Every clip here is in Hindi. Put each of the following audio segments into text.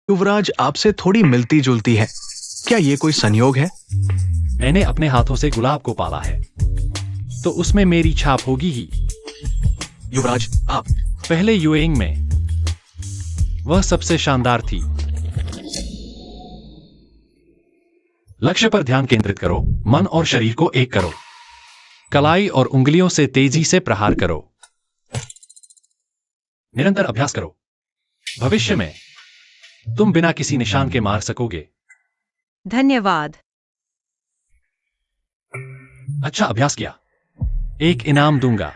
युवराज आपसे थोड़ी मिलती जुलती है। क्या ये कोई संयोग है? मैंने अपने हाथों से गुलाब को पाला है, तो उसमें मेरी छाप होगी ही। युवराज आप पहले यूएइंग में वह सबसे शानदार थी। लक्ष्य पर ध्यान केंद्रित करो, मन और शरीर को एक करो, कलाई और उंगलियों से तेजी से प्रहार करो, निरंतर अभ्यास करो। भविष्य में तुम बिना किसी निशान के मार सकोगे। धन्यवाद। अच्छा अभ्यास किया, एक इनाम दूंगा।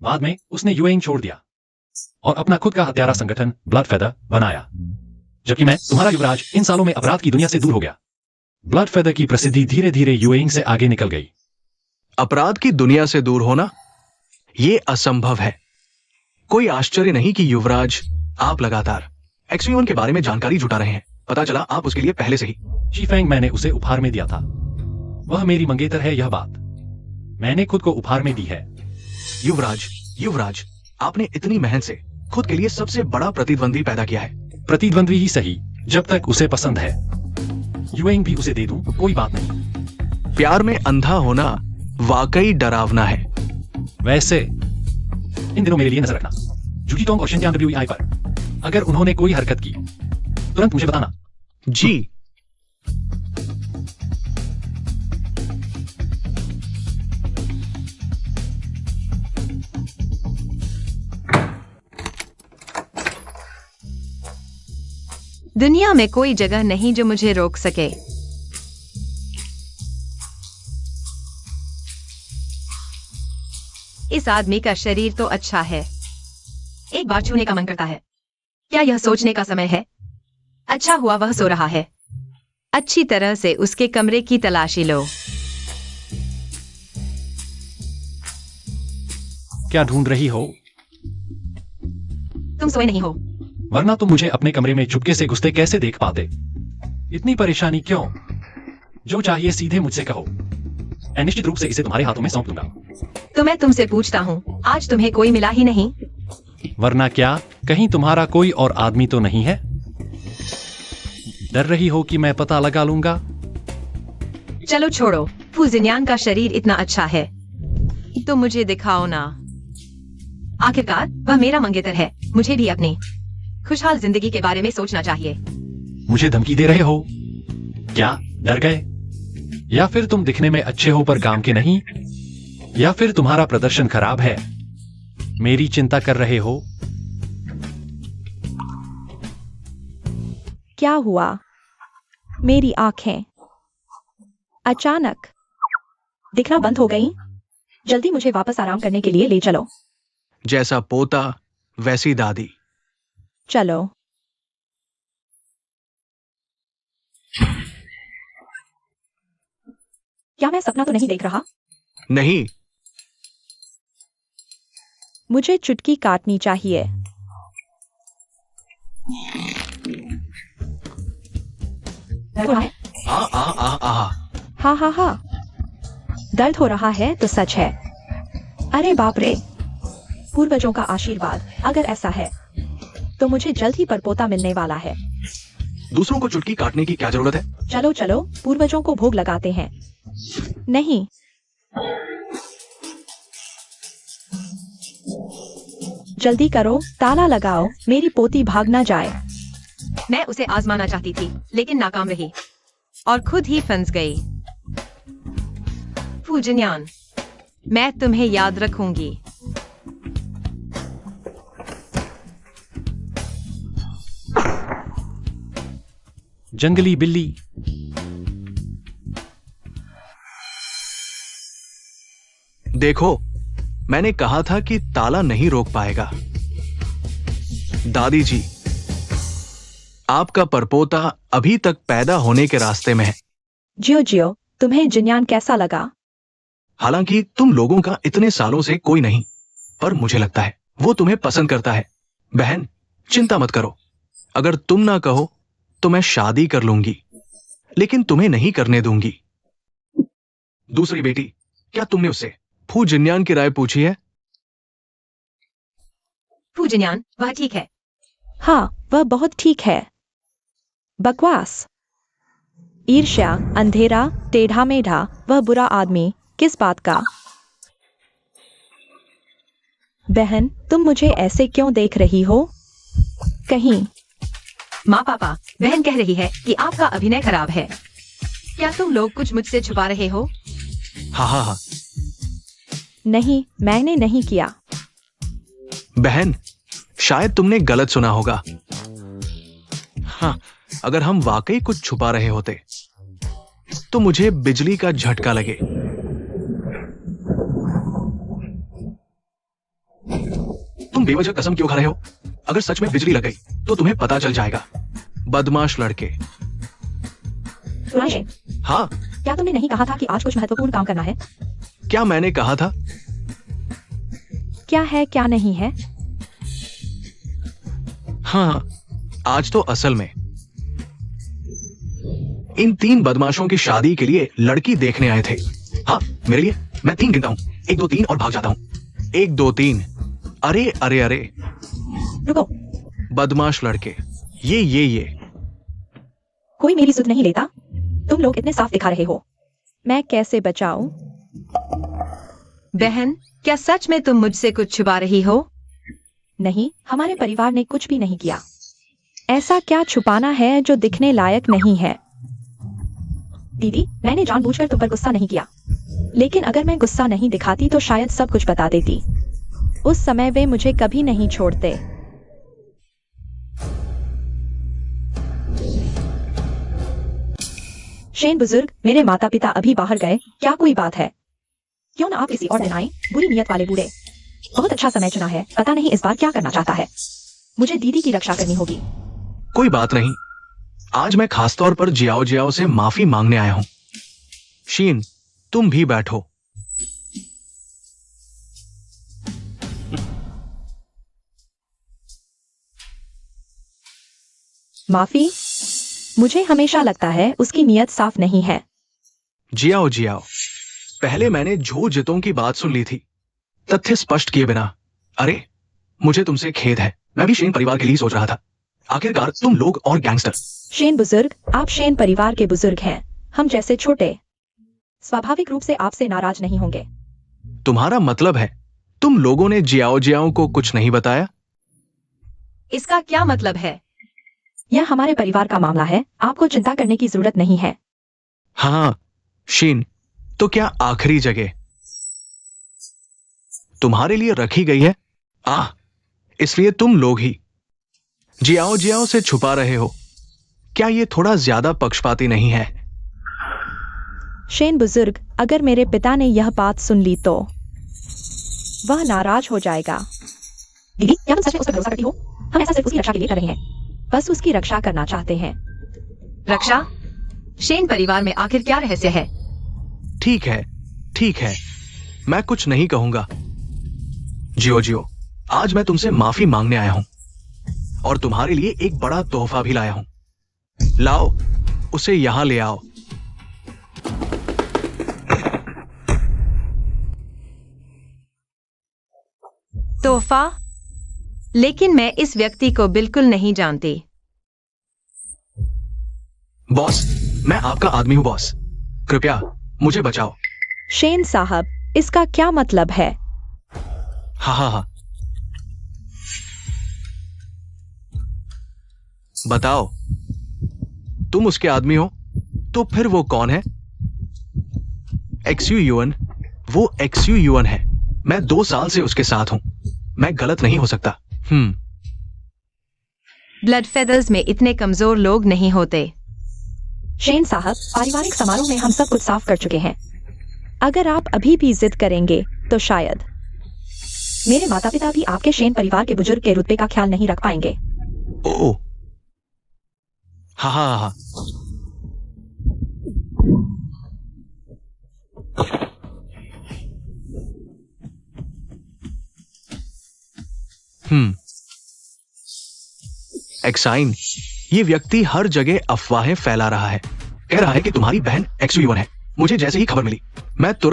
बाद में उसने यूएइंग छोड़ दिया और अपना खुद का हत्यारा संगठन ब्लड फेदर बनाया, जबकि मैं तुम्हारा युवराज इन सालों में अपराध की दुनिया से दूर हो गया। ब्लड फेदर की प्रसिद्धि धीरे धीरे यूएइंग से आगे निकल गई। अपराध की दुनिया से दूर होना ये असंभव है। कोई आश्चर्य नहीं कि युवराज आप लगातार XV1 के बारे में जानकारी जुटा रहे हैं। पता चला आप उसके लिए पहले से ही। शीफेंग मैंने उसे उपहार में दिया था। वह मेरी मंगेतर है, यह बात मैंने खुद को उपहार में दी है। युवराज आपने इतनी मेहनत से खुद के लिए सबसे बड़ा प्रतिद्वंदी पैदा किया है। प्रतिद्वंदी ही सही, जब तक उसे पसंद है। यूएइंग भी उसे दे दूं, कोई बात नहीं। प्यार में अंधा होना वाकई डरावना है। वैसे इन दिनों मेरे लिए नजर रखना जूकी टोंग और शिनचान WEI पर। अगर उन्होंने कोई हरकत की तुरंत मुझे बताना। जी। दुनिया में कोई जगह नहीं जो मुझे रोक सके। इस आदमी का शरीर तो अच्छा है, एक बार छूने का मन करता है। क्या यह सोचने का समय है? अच्छा हुआ वह सो रहा है। अच्छी तरह से उसके कमरे की तलाशी लो। क्या ढूंढ रही हो? तुम सोए नहीं हो, वरना तुम मुझे अपने कमरे में चुपके से घुसते कैसे देख पाते? इतनी परेशानी क्यों? जो चाहिए सीधे मुझसे कहो, मैं निश्चित रूप से इसे तुम्हारे हाथों में सौंप दूंगा। तो मैं तुमसे पूछता हूँ, आज तुम्हें कोई मिला ही नहीं? वरना क्या, कहीं तुम्हारा कोई और आदमी तो नहीं है? डर रही हो कि मैं पता लगा लूंगा? चलो छोड़ो, फू जिन्यान का शरीर इतना अच्छा है तो मुझे दिखाओ ना। आखिरकार वह मेरा मंगेतर है, मुझे भी अपनी खुशहाल जिंदगी के बारे में सोचना चाहिए। मुझे धमकी दे रहे हो क्या? डर गए? या फिर तुम दिखने में अच्छे हो पर काम के नहीं? या फिर तुम्हारा प्रदर्शन खराब है? मेरी चिंता कर रहे हो? क्या हुआ? मेरी आंखें अचानक दिखना बंद हो गई। जल्दी मुझे वापस आराम करने के लिए ले चलो। जैसा पोता वैसी दादी। चलो। क्या मैं सपना तो नहीं देख रहा? नहीं। मुझे चुटकी काटनी चाहिए। हाँ हाँ हाँ, दर्द हो रहा है तो सच है। अरे बाप रे, पूर्वजों का आशीर्वाद। अगर ऐसा है तो मुझे जल्द ही परपोता मिलने वाला है। दूसरों को चुटकी काटने की क्या जरूरत है? चलो चलो, पूर्वजों को भोग लगाते हैं। नहीं, जल्दी करो, ताला लगाओ, मेरी पोती भाग ना जाए। मैं उसे आजमाना चाहती थी लेकिन नाकाम रही और खुद ही फंस गई। फू जिन्यान, मैं तुम्हें याद रखूंगी। जंगली बिल्ली। देखो, मैंने कहा था कि ताला नहीं रोक पाएगा। दादी जी, आपका परपोता अभी तक पैदा होने के रास्ते में है। जियो जियो, तुम्हें जिन्यान कैसा लगा? हालांकि तुम लोगों का इतने सालों से कोई नहीं, पर मुझे लगता है वो तुम्हें पसंद करता है। बहन, चिंता मत करो, अगर तुम ना कहो तो मैं शादी कर लूंगी। लेकिन तुम्हें नहीं करने दूंगी। दूसरी बेटी, क्या तुमने उससे फू जिन्यान की राय पूछी है? फू जिन्यान, वह ठीक है। हाँ, वह बहुत ठीक है। बकवास। ईर्ष्या, अंधेरा, टेढ़ा मेढ़ा, वह बुरा आदमी, किस बात का? बहन, तुम मुझे ऐसे क्यों देख रही हो? कहीं माँ पापा, बहन कह रही है कि आपका अभिनय खराब है। क्या तुम लोग कुछ मुझसे छुपा रहे हो? हाँ हाँ हाँ। नहीं, मैंने नहीं किया। बहन, शायद तुमने गलत सुना होगा। हाँ, अगर हम वाकई कुछ छुपा रहे होते तो मुझे बिजली का झटका लगे। तुम बेवजह कसम क्यों खा रहे हो? अगर सच में बिजली लग गई तो तुम्हें पता चल जाएगा। बदमाश लड़के। सुनाइए। हाँ, क्या तुमने नहीं कहा था कि आज कुछ महत्वपूर्ण काम करना है? क्या मैंने कहा था? क्या है क्या नहीं है? हाँ, आज तो असल में इन 3 बदमाशों की शादी के लिए लड़की देखने आए थे। हाँ, मेरे लिए। मैं 3 गिनता हूं, 1 2 3 और भाग जाता हूं। 1 2 3। अरे अरे अरे, रुको। बदमाश लड़के। ये कोई मेरी सुध नहीं लेता। तुम लोग इतने साफ दिखा रहे हो। मैं कैसे बचाऊं? बहन, क्या सच में तुम मुझसे कुछ छुपा रही हो? नहीं, हमारे परिवार ने कुछ भी नहीं किया। ऐसा क्या छुपाना है जो दिखने लायक नहीं है? दीदी, मैंने जानबूझकर तुम पर गुस्सा नहीं किया, लेकिन अगर मैं गुस्सा नहीं दिखाती तो शायद सब कुछ बता देती। उस समय वे मुझे कभी नहीं छोड़ते। शेन बुजुर्ग, मेरे माता पिता अभी बाहर गए, क्या कोई बात है? क्यों ना आप किसी और दिन आए, बुरी नियत वाले बूढ़े। बहुत अच्छा समय चुना है, पता नहीं इस बार क्या करना चाहता है। मुझे दीदी की रक्षा करनी होगी। कोई बात नहीं। आज मैं खासतौर पर जियाओ जियाओ से माफी मांगने आया हूं। शीन, तुम भी बैठो। माफी? मुझे हमेशा लगता है उसकी नियत साफ नहीं है। जियाओ जियाओ, पहले मैंने झूठ जितों की बात सुन ली थी, तथ्य स्पष्ट किए बिना। अरे, मुझे तुमसे खेद है। मैं भी शेन परिवार के लिए सोच रहा था। आखिरकार तुम लोग और गैंगस्टर। शेन बुजुर्ग, आप शेन परिवार के बुजुर्ग हैं। हम जैसे छोटे स्वाभाविक रूप से आपसे नाराज नहीं होंगे। तुम्हारा मतलब है तुम लोगों ने जियाओ जियाओ को कुछ नहीं बताया? इसका क्या मतलब है? यह हमारे परिवार का मामला है, आपको चिंता करने की जरूरत नहीं है। हाँ, शीन, तो क्या आखिरी जगह तुम्हारे लिए रखी गई है? इसलिए तुम लोग ही जियाओ जियाओ से छुपा रहे हो। क्या ये थोड़ा ज्यादा पक्षपाती नहीं है? शेन बुजुर्ग, अगर मेरे पिता ने यह बात सुन ली तो वह नाराज हो जाएगा। दीदी, क्या तुम सच में उस पर भरोसा करती हो? हम ऐसा सिर्फ उसकी रक्षा के लिए कर रहे हैं, बस उसकी रक्षा करना चाहते हैं। रक्षा? शेन परिवार में आखिर क्या रहस्य है? ठीक है, ठीक है, मैं कुछ नहीं कहूंगा। जियो जियो, आज मैं तुमसे माफी मांगने आया हूं और तुम्हारे लिए एक बड़ा तोहफा भी लाया हूं। लाओ, उसे यहां ले आओ। तोहफा? लेकिन मैं इस व्यक्ति को बिल्कुल नहीं जानती। बॉस, मैं आपका आदमी हूं बॉस। कृपया मुझे बचाओ। शेन साहब, इसका क्या मतलब है? हाँ हाँ हाँ, बताओ। तुम उसके आदमी हो तो फिर वो कौन है? एक्सयू युअन, वो एक्सयू युअन है। मैं 2 साल से उसके साथ हूं। मैं गलत नहीं हो सकता। ब्लड फेदर्स में इतने कमजोर लोग नहीं होते। शेन साहब, पारिवारिक समारोह में हम सब कुछ साफ कर चुके हैं। अगर आप अभी भी जिद करेंगे तो शायद मेरे माता पिता भी आपके शेन परिवार के बुजुर्ग के रुतबे का ख्याल नहीं रख पाएंगे। ओह, हाँ हाँ हाँ। एक्साइन, ये व्यक्ति हर जगह अफवाहें फैला रहा है। कह रहा है कि तुम्हारी बहन XV1 है। मुझे जैसे ही खबर मिली मैं तुरंत